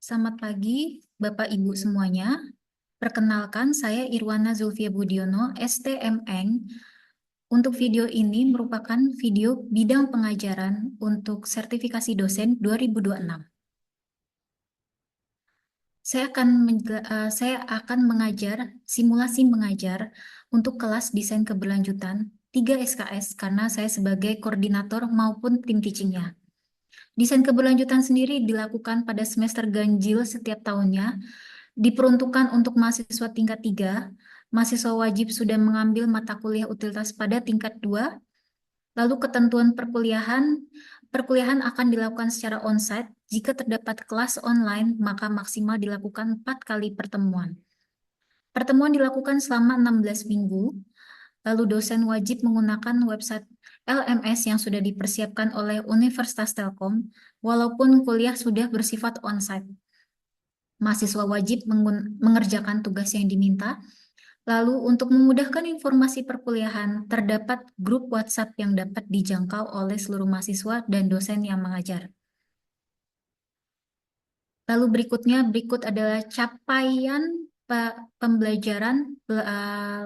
Selamat pagi, Bapak Ibu semuanya. Perkenalkan, saya Irwana Zulfia Budiono, STMN. Untuk video ini merupakan video bidang pengajaran untuk sertifikasi dosen 2026. Saya akan mengajar simulasi mengajar untuk kelas desain keberlanjutan 3 SKS karena saya sebagai koordinator maupun tim teachingnya. Desain keberlanjutan sendiri dilakukan pada semester ganjil setiap tahunnya, diperuntukkan untuk mahasiswa tingkat 3. Mahasiswa wajib sudah mengambil mata kuliah utilitas pada tingkat 2. Lalu ketentuan perkuliahan akan dilakukan secara onsite. Jika terdapat kelas online, maka maksimal dilakukan 4 kali pertemuan. Pertemuan dilakukan selama 16 minggu. Lalu dosen wajib menggunakan website LMS yang sudah dipersiapkan oleh Universitas Telkom, walaupun kuliah sudah bersifat onsite. Mahasiswa wajib mengerjakan tugas yang diminta. Lalu, untuk memudahkan informasi perkuliahan, terdapat grup WhatsApp yang dapat dijangkau oleh seluruh mahasiswa dan dosen yang mengajar. Lalu berikut adalah capaian pembelajaran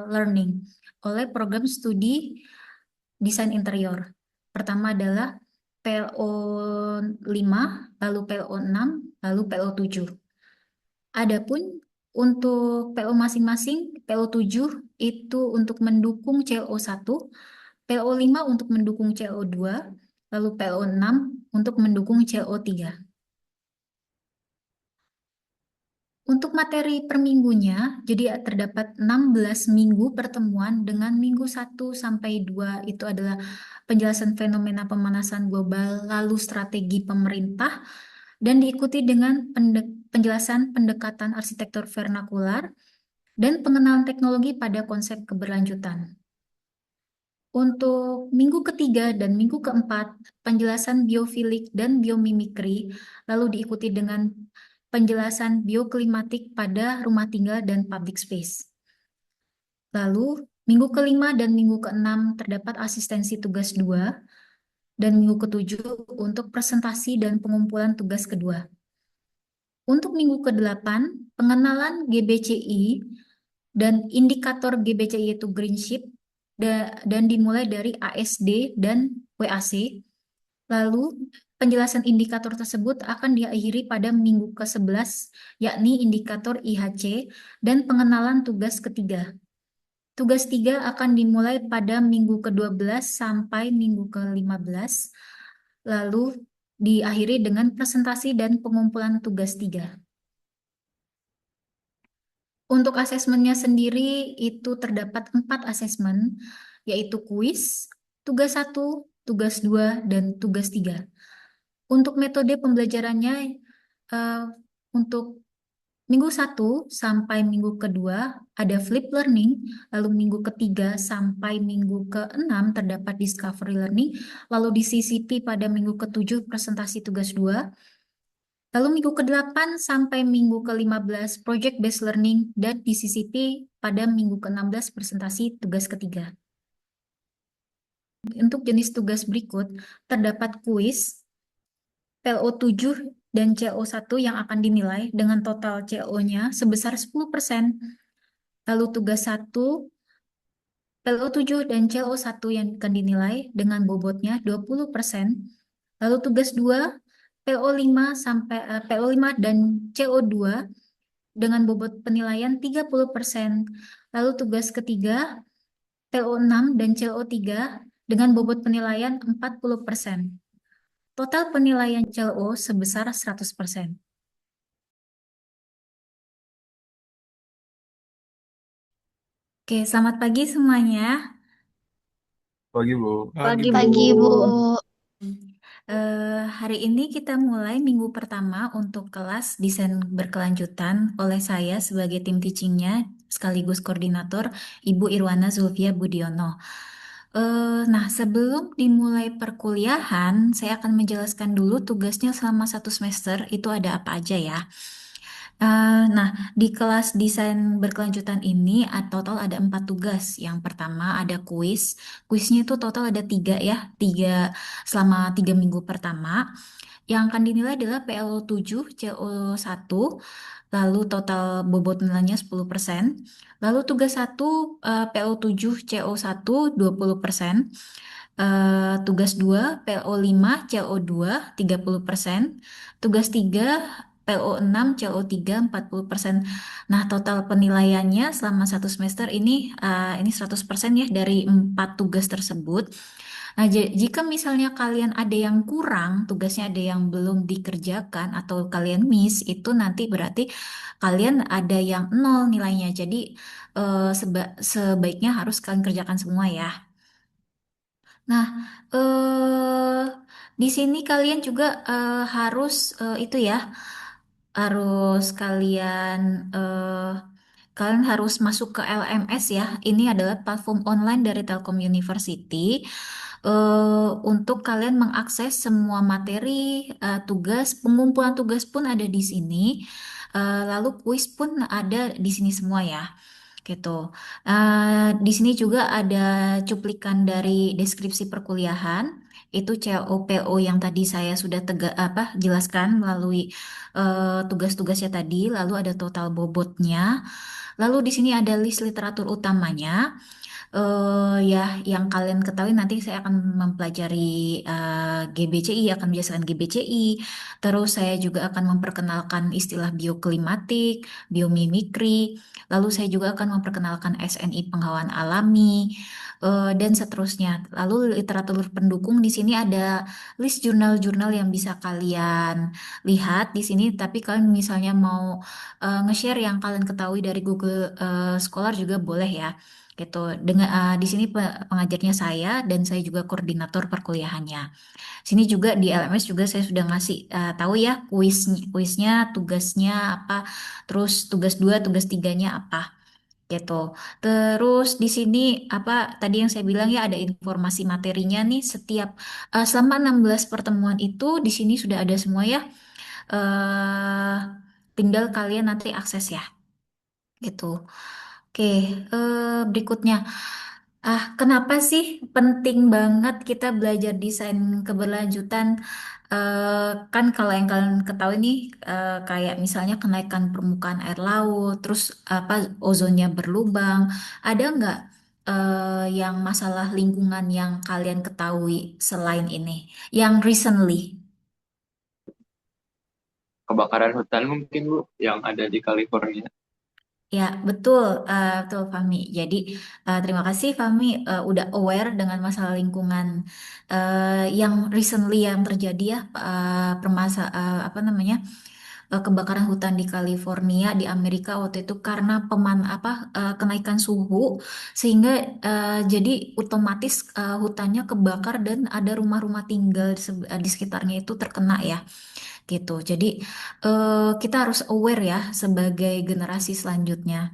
learning oleh program studi desain interior. Pertama adalah PLO 5, lalu PLO 6, lalu PLO 7. Adapun untuk PLO masing-masing, PLO 7 itu untuk mendukung CLO 1, PLO 5 untuk mendukung CLO 2, lalu PLO 6 untuk mendukung CLO 3. Untuk materi per minggunya, jadi terdapat 16 minggu pertemuan dengan minggu 1 sampai 2 itu adalah penjelasan fenomena pemanasan global, lalu strategi pemerintah, dan diikuti dengan penjelasan pendekatan arsitektur vernakular, dan pengenalan teknologi pada konsep keberlanjutan. Untuk minggu ketiga dan minggu keempat, penjelasan biofilik dan biomimikri, lalu diikuti dengan penjelasan bioklimatik pada rumah tinggal dan public space. Lalu, minggu kelima dan minggu keenam terdapat asistensi tugas 2, dan minggu ketujuh untuk presentasi dan pengumpulan tugas kedua. Untuk minggu ke-8, pengenalan GBCI dan indikator GBCI yaitu Green Sheet, dan dimulai dari ASD dan WAC. Lalu penjelasan indikator tersebut akan diakhiri pada minggu ke-11, yakni indikator IHC dan pengenalan tugas ketiga. Tugas 3 akan dimulai pada minggu ke-12 sampai minggu ke-15, lalu diakhiri dengan presentasi dan pengumpulan tugas 3. Untuk asesmennya sendiri itu terdapat 4 asesmen, yaitu kuis, tugas 1, tugas 2, dan tugas 3. Untuk metode pembelajarannya, eh, untuk minggu 1 sampai minggu kedua ada flip learning, lalu minggu ketiga sampai minggu ke-6 terdapat discovery learning, lalu di CCP pada minggu ke-7 presentasi tugas 2, lalu minggu ke-8 sampai minggu ke-15 project based learning, dan di CCP pada minggu ke-16 presentasi tugas ketiga. Untuk jenis tugas berikut, terdapat kuis, PLO 7 dan CO 1 yang akan dinilai dengan total CO-nya sebesar 10%. Lalu tugas 1, PLO 7 dan CO 1 yang akan dinilai dengan bobotnya 20%. Lalu tugas 2, PLO 5 dan CO 2 dengan bobot penilaian 30%. Lalu tugas ketiga, PLO 6 dan CO 3 dengan bobot penilaian 40%. Total penilaian CLO sebesar 100%. Oke, selamat pagi semuanya. Pagi, Bu. Pagi, Bu. Pagi, Bu. Hari ini kita mulai minggu pertama untuk kelas desain berkelanjutan oleh saya sebagai tim teachingnya sekaligus koordinator Ibu Irwana Zulfia Budiono. Nah, sebelum dimulai perkuliahan, saya akan menjelaskan dulu tugasnya selama 1 semester itu ada apa aja ya. Nah, di kelas desain berkelanjutan ini total ada 4 tugas. Yang pertama ada kuis. Kuisnya itu total ada tiga ya, tiga selama 3 minggu pertama. Yang akan dinilai adalah PLO 7, CO 1, lalu total bobot nilainya 10%. Lalu tugas 1, PLO 7, CO 1, 20%. Tugas 2 PLO 5, CO 2, 30%. Tugas 3 PLO 6, CO 3, 40%. Nah, total penilaiannya selama 1 semester ini 100% ya dari 4 tugas tersebut. Nah, jika misalnya kalian ada yang kurang, tugasnya ada yang belum dikerjakan atau kalian miss, itu nanti berarti kalian ada yang nol nilainya. Jadi sebaiknya harus kalian kerjakan semua ya. Nah, di sini kalian juga harus itu ya, harus kalian harus masuk ke LMS ya. Ini adalah platform online dari Telkom University untuk kalian mengakses semua materi, tugas, pengumpulan tugas pun ada di sini. Lalu kuis pun ada di sini semua ya gitu. Di sini juga ada cuplikan dari deskripsi perkuliahan. Itu COPO yang tadi saya sudah jelaskan melalui tugas-tugasnya tadi. Lalu ada total bobotnya. Lalu di sini ada list literatur utamanya. Ya, yang kalian ketahui nanti saya akan mempelajari GBCI, akan menjelaskan GBCI. Terus saya juga akan memperkenalkan istilah bioklimatik, biomimikri. Lalu saya juga akan memperkenalkan SNI penghawaan alami, dan seterusnya. Lalu literatur pendukung di sini ada list jurnal-jurnal yang bisa kalian lihat di sini. Tapi kalian misalnya mau nge-share yang kalian ketahui dari Google Scholar juga boleh ya gitu. Di sini pengajarnya saya dan saya juga koordinator perkuliahannya. Sini juga di LMS juga saya sudah ngasih tahu ya kuisnya, tugasnya apa, terus tugas 2 tugas tiganya apa gitu. Terus di sini apa tadi yang saya bilang ya ada informasi materinya nih setiap selama 16 pertemuan itu di sini sudah ada semua ya. eh Tinggal kalian nanti akses ya gitu. Oke, berikutnya. Kenapa sih penting banget kita belajar desain keberlanjutan? Kan kalau yang kalian ketahui nih, kayak misalnya kenaikan permukaan air laut, terus apa ozonnya berlubang, ada nggak yang masalah lingkungan yang kalian ketahui selain ini, yang recently? Kebakaran hutan mungkin Bu yang ada di California. Ya, betul, betul Fahmi. Jadi, terima kasih Fahmi udah aware dengan masalah lingkungan yang recently yang terjadi ya, apa namanya kebakaran hutan di California di Amerika waktu itu karena kenaikan suhu sehingga jadi otomatis hutannya kebakar dan ada rumah-rumah tinggal di sekitarnya itu terkena ya gitu. Jadi kita harus aware ya sebagai generasi selanjutnya.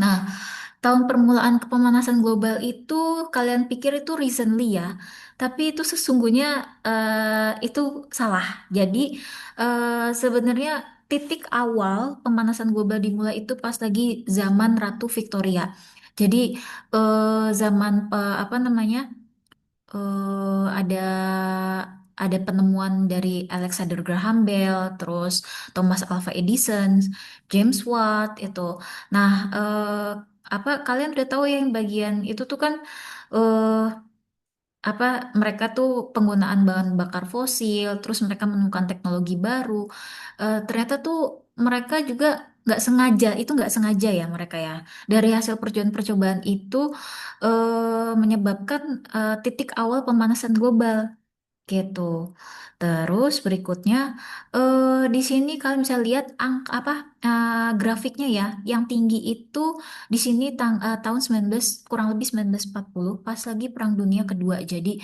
Nah, tahun permulaan kepemanasan global itu kalian pikir itu recently ya, tapi itu sesungguhnya itu salah. Jadi sebenarnya titik awal pemanasan global dimulai itu pas lagi zaman Ratu Victoria. Jadi zaman apa namanya ada penemuan dari Alexander Graham Bell, terus Thomas Alva Edison, James Watt itu. Nah, apa kalian udah tahu ya yang bagian itu tuh kan eh, apa mereka tuh penggunaan bahan bakar fosil, terus mereka menemukan teknologi baru. Ternyata tuh mereka juga nggak sengaja ya mereka ya. Dari hasil percobaan-percobaan itu menyebabkan titik awal pemanasan global gitu. Terus berikutnya di sini kalian bisa lihat grafiknya ya. Yang tinggi itu di sini tahun 19 kurang lebih 1940 pas lagi Perang Dunia Kedua. Jadi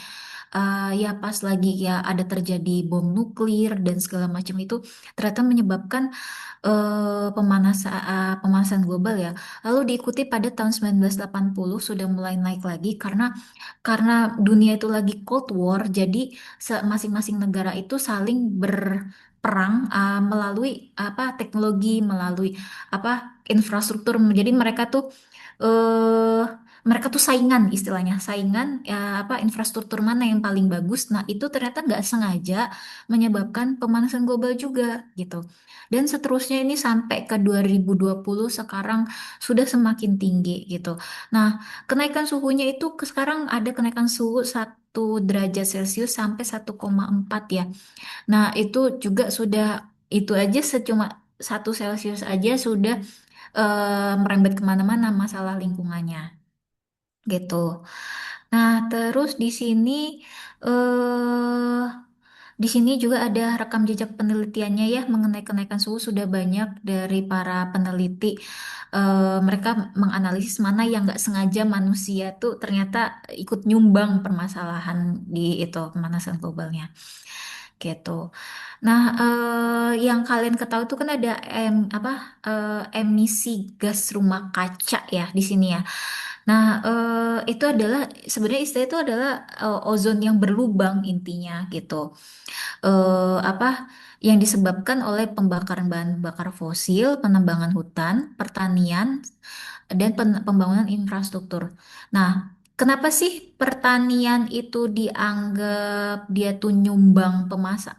ya pas lagi ya ada terjadi bom nuklir dan segala macam itu ternyata menyebabkan pemanasan global ya. Lalu diikuti pada tahun 1980 sudah mulai naik lagi karena dunia itu lagi Cold War, jadi masing-masing negara itu saling perang melalui apa teknologi, melalui apa infrastruktur. Jadi eh mereka tuh saingan istilahnya, saingan ya, apa infrastruktur mana yang paling bagus. Nah, itu ternyata nggak sengaja menyebabkan pemanasan global juga gitu. Dan seterusnya ini sampai ke 2020 sekarang sudah semakin tinggi gitu. Nah, kenaikan suhunya itu sekarang ada kenaikan suhu 1 derajat Celcius sampai 1,4 ya. Nah, itu juga sudah itu aja secuma 1 Celcius aja sudah merembet kemana-mana masalah lingkungannya gitu. Nah, terus eh di sini juga ada rekam jejak penelitiannya ya mengenai kenaikan suhu sudah banyak dari para peneliti. Mereka menganalisis mana yang nggak sengaja manusia tuh ternyata ikut nyumbang permasalahan di itu pemanasan globalnya gitu. Nah, yang kalian ketahui itu kan ada emisi gas rumah kaca ya di sini ya. Nah, itu adalah sebenarnya istilah itu adalah ozon yang berlubang intinya gitu. Apa yang disebabkan oleh pembakaran bahan bakar fosil, penambangan hutan, pertanian, dan pembangunan infrastruktur. Nah, kenapa sih pertanian itu dianggap dia tuh nyumbang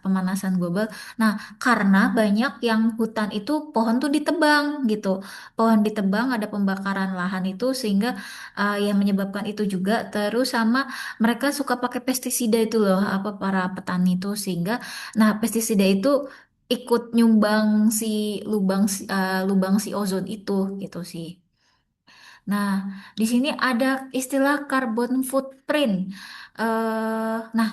pemanasan global? Nah, karena banyak yang hutan itu pohon tuh ditebang gitu. Pohon ditebang ada pembakaran lahan itu sehingga yang menyebabkan itu juga terus sama mereka suka pakai pestisida itu loh apa para petani itu sehingga nah pestisida itu ikut nyumbang si lubang si ozon itu gitu sih. Nah, di sini ada istilah carbon footprint. Nah,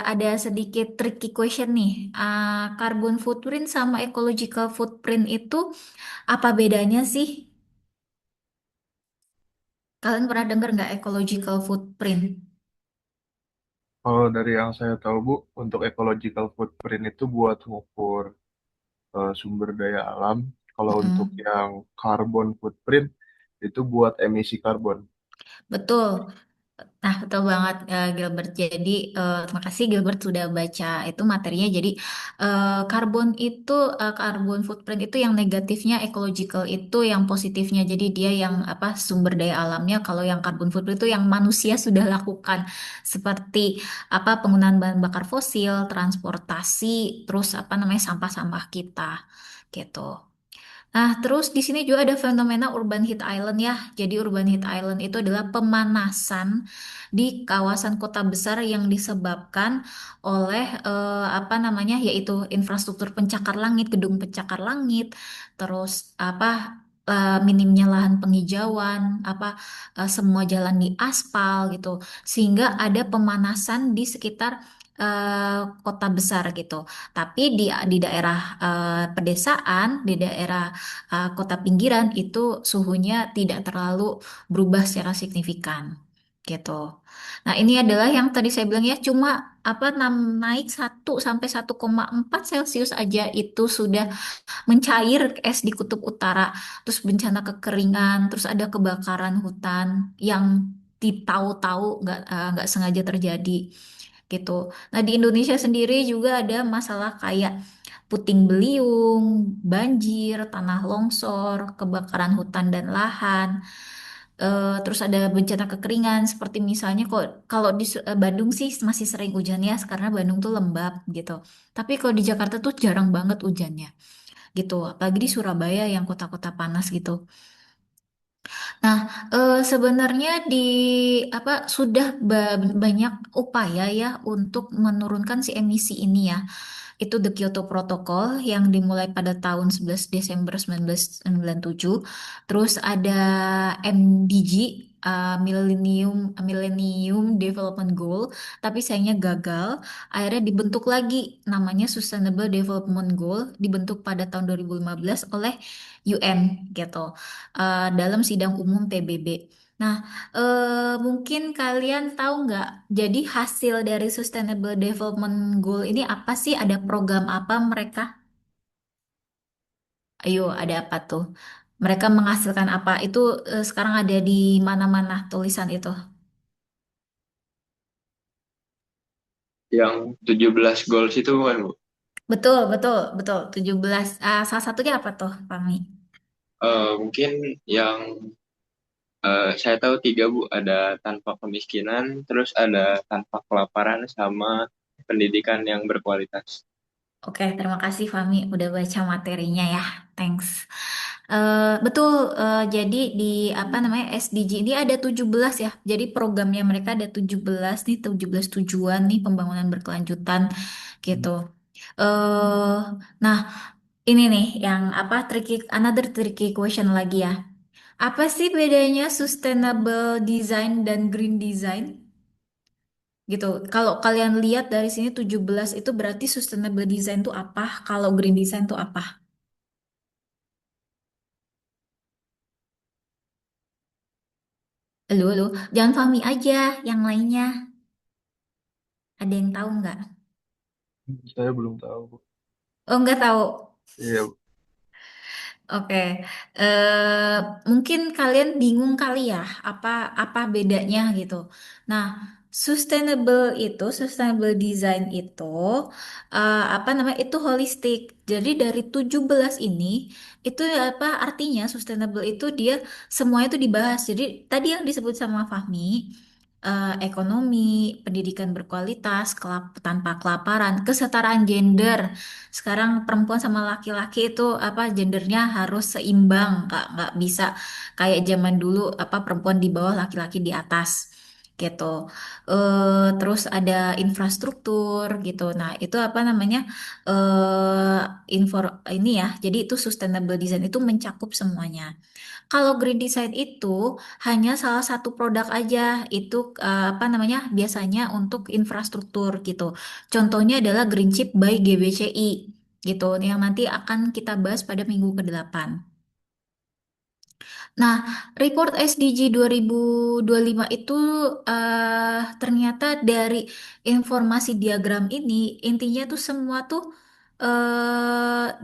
ada sedikit tricky question nih. Carbon footprint sama ecological footprint itu apa bedanya sih? Kalian pernah dengar nggak ecological footprint? Kalau dari yang saya tahu Bu, untuk ecological footprint itu buat ngukur sumber daya alam. Kalau untuk Mm-mm. yang carbon footprint itu buat emisi karbon. Betul. Nah, betul banget Gilbert. Jadi, terima kasih Gilbert sudah baca itu materinya. Jadi, karbon footprint itu yang negatifnya, ecological itu yang positifnya. Jadi dia yang apa sumber daya alamnya. Kalau yang carbon footprint itu yang manusia sudah lakukan, seperti apa penggunaan bahan bakar fosil, transportasi, terus apa namanya sampah-sampah kita, gitu. Nah, terus di sini juga ada fenomena urban heat island ya. Jadi urban heat island itu adalah pemanasan di kawasan kota besar yang disebabkan oleh apa namanya yaitu infrastruktur pencakar langit, gedung pencakar langit, terus apa minimnya lahan penghijauan, semua jalan di aspal gitu. Sehingga ada pemanasan di sekitar kota besar gitu. Tapi di daerah pedesaan, di daerah kota pinggiran itu suhunya tidak terlalu berubah secara signifikan gitu. Nah, ini adalah yang tadi saya bilang ya cuma naik 1 sampai 1,4 Celcius aja itu sudah mencair es di kutub utara, terus bencana kekeringan, terus ada kebakaran hutan yang ditahu-tahu nggak sengaja terjadi gitu. Nah, di Indonesia sendiri juga ada masalah kayak puting beliung, banjir, tanah longsor, kebakaran hutan dan lahan. Terus ada bencana kekeringan seperti misalnya kok kalau di Bandung sih masih sering hujan ya karena Bandung tuh lembab gitu. Tapi kalau di Jakarta tuh jarang banget hujannya gitu. Apalagi di Surabaya yang kota-kota panas gitu. Nah, sebenarnya sudah banyak upaya ya untuk menurunkan si emisi ini ya. Itu The Kyoto Protocol yang dimulai pada tahun 11 Desember 1997. Terus ada MDG, Millennium Development Goal, tapi sayangnya gagal. Akhirnya dibentuk lagi namanya Sustainable Development Goal, dibentuk pada tahun 2015 oleh UN gitu, dalam sidang umum PBB. Nah, mungkin kalian tahu nggak, jadi hasil dari Sustainable Development Goal ini apa sih? Ada program apa mereka? Ayo, ada apa tuh? Mereka menghasilkan apa? Itu sekarang ada di mana-mana tulisan itu. Yang 17 goals itu bukan, Bu? Betul, betul, betul. 17. Salah satunya apa tuh, Fahmi? Mungkin yang saya tahu tiga Bu, ada tanpa kemiskinan, terus ada tanpa kelaparan, sama pendidikan yang berkualitas. Oke, terima kasih Fahmi udah baca materinya ya. Thanks. Betul, jadi di apa namanya SDG ini ada 17 ya. Jadi programnya mereka ada 17 nih, 17 tujuan nih pembangunan berkelanjutan gitu. eh nah, ini nih yang apa another tricky question lagi ya. Apa sih bedanya sustainable design dan green design? Gitu. Kalau kalian lihat dari sini 17 itu berarti sustainable design itu apa? Kalau green design itu apa? Halo, jangan Fahmi aja, yang lainnya. Ada yang tahu nggak? Saya belum tahu, Bu. Oh, nggak tahu. Iya, Bu. Oke, eh, mungkin kalian bingung kali ya, apa apa bedanya gitu. Nah, sustainable design itu apa namanya? Itu holistik. Jadi dari 17 ini itu apa artinya sustainable itu dia semua itu dibahas. Jadi tadi yang disebut sama Fahmi, ekonomi, pendidikan berkualitas, tanpa kelaparan, kesetaraan gender. Sekarang perempuan sama laki-laki itu apa gendernya harus seimbang, nggak bisa kayak zaman dulu apa perempuan di bawah laki-laki di atas gitu. Terus ada infrastruktur gitu. Nah itu apa namanya info ini ya. Jadi itu sustainable design itu mencakup semuanya. Kalau green design itu hanya salah satu produk aja, itu apa namanya biasanya untuk infrastruktur gitu. Contohnya adalah Green Chip by GBCI gitu, yang nanti akan kita bahas pada minggu ke-8. Nah, report SDG 2025 itu ternyata dari informasi diagram ini intinya tuh semua tuh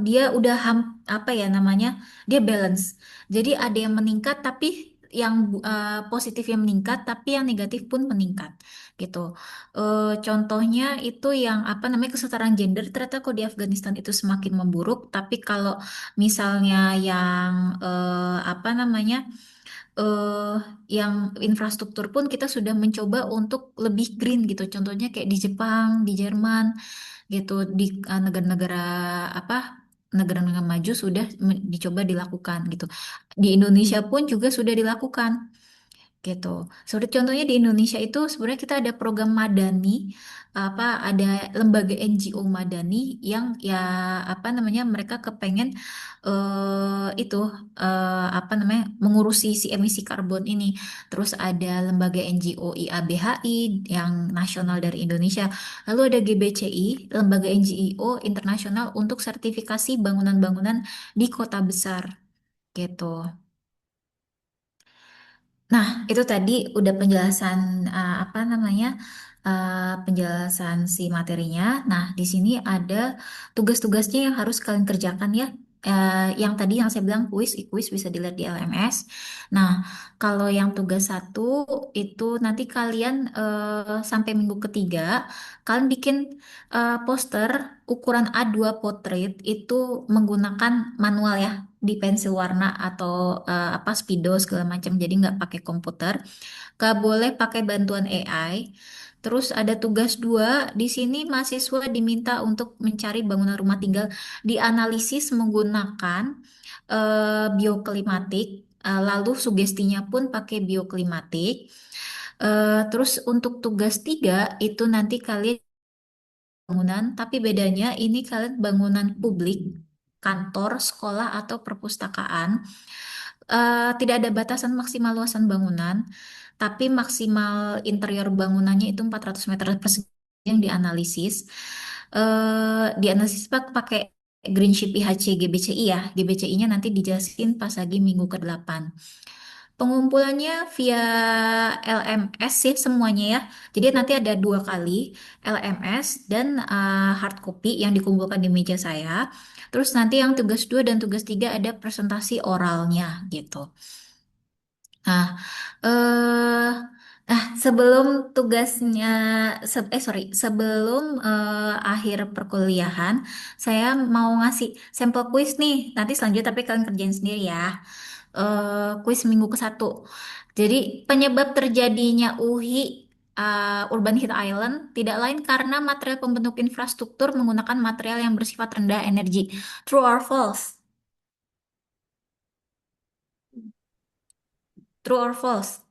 dia udah apa ya namanya? Dia balance. Jadi ada yang meningkat tapi yang positif yang meningkat tapi yang negatif pun meningkat gitu. Contohnya itu yang apa namanya kesetaraan gender ternyata kok di Afghanistan itu semakin memburuk, tapi kalau misalnya yang apa namanya eh yang infrastruktur pun kita sudah mencoba untuk lebih green gitu. Contohnya kayak di Jepang, di Jerman gitu, di negara-negara apa negara-negara maju sudah dicoba dilakukan gitu. Di Indonesia pun juga sudah dilakukan gitu. Seperti contohnya di Indonesia itu sebenarnya kita ada program Madani, apa ada lembaga NGO Madani yang ya apa namanya mereka kepengen itu apa namanya mengurusi si emisi karbon ini. Terus ada lembaga NGO IABHI yang nasional dari Indonesia. Lalu ada GBCI, lembaga NGO internasional untuk sertifikasi bangunan-bangunan di kota besar gitu. Nah, itu tadi udah penjelasan apa namanya penjelasan si materinya. Nah, di sini ada tugas-tugasnya yang harus kalian kerjakan ya. Yang tadi yang saya bilang kuis bisa dilihat di LMS. Nah, kalau yang tugas satu itu nanti kalian sampai minggu ketiga, kalian bikin poster ukuran A2 portrait itu menggunakan manual ya di pensil warna atau apa spidol segala macam jadi nggak pakai komputer nggak boleh pakai bantuan AI. Terus ada tugas dua di sini mahasiswa diminta untuk mencari bangunan rumah tinggal dianalisis menggunakan bioklimatik. Lalu sugestinya pun pakai bioklimatik. Terus untuk tugas tiga itu nanti kalian bangunan, tapi bedanya ini kalian bangunan publik, kantor, sekolah, atau perpustakaan. Tidak ada batasan maksimal luasan bangunan, tapi maksimal interior bangunannya itu 400 meter persegi yang dianalisis. Dianalisis pakai Green Ship IHC GBCI ya. GBCI-nya nanti dijelasin pas lagi minggu ke-8. Pengumpulannya via LMS ya semuanya ya. Jadi nanti ada dua kali LMS dan hard copy yang dikumpulkan di meja saya. Terus nanti yang tugas 2 dan tugas 3 ada presentasi oralnya gitu. Nah, eh Sebelum tugasnya, sebelum akhir perkuliahan, saya mau ngasih sampel kuis nih. Nanti selanjutnya tapi kalian kerjain sendiri ya. Kuis minggu ke-1. Jadi penyebab terjadinya UHI Urban Heat Island tidak lain karena material pembentuk infrastruktur menggunakan material yang bersifat rendah energi. True or false? True or false?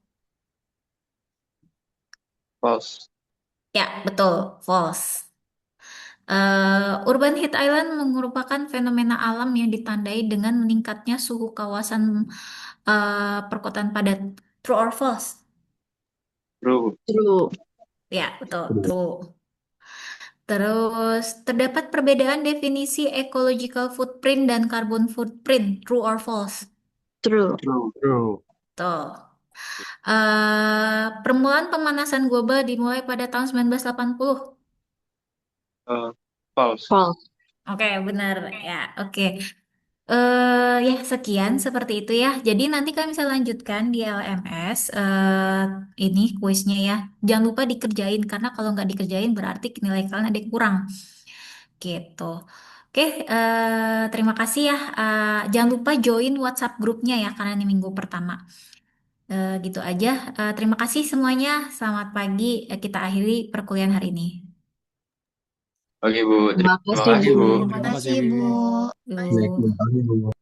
False. Ya, betul, false. Urban Heat Island merupakan fenomena alam yang ditandai dengan meningkatnya suhu kawasan perkotaan padat. True or false? True. True. Ya, betul, true. Terus, terdapat perbedaan definisi ecological footprint dan carbon footprint. True or false? True. True. True. Tuh. Permulaan pemanasan global dimulai pada tahun 1980. False. False. Oke, benar ya. Oke. Ya sekian seperti itu ya. Jadi nanti kami bisa lanjutkan di LMS ini kuisnya ya. Jangan lupa dikerjain karena kalau nggak dikerjain berarti nilai kalian ada yang kurang. Gitu. Oke, terima kasih ya. Jangan lupa join WhatsApp grupnya ya karena ini minggu pertama. Gitu aja. Terima kasih semuanya. Selamat pagi. Kita akhiri perkuliahan hari ini. Oke, Bu. Terima Terima kasih, kasih, Bu. Bu. Terima kasih, Bu. Baik, Yuk. terima kasih, Bu.